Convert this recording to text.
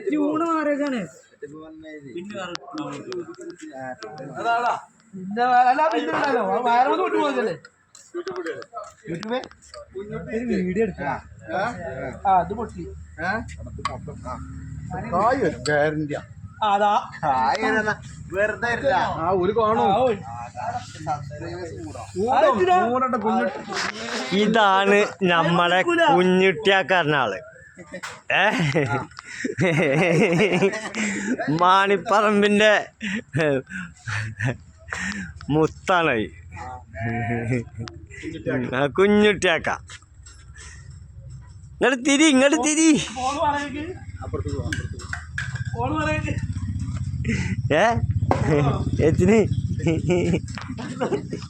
Tune മാറിയൊക്കെയാണ് video എടുക്കാം അത് പൊട്ടി അതാ വെറുതെ ഒരു കാണോ ഇതാണ് നമ്മളെ കുഞ്ഞുട്ടിയാക്കാരന ആള് മാണിപ്പറമ്പിന്റെ മുത്താണ് കുഞ്ഞുട്ടിയാക്ക. ഇങ്ങോട്ട് തിരി എത്തിന്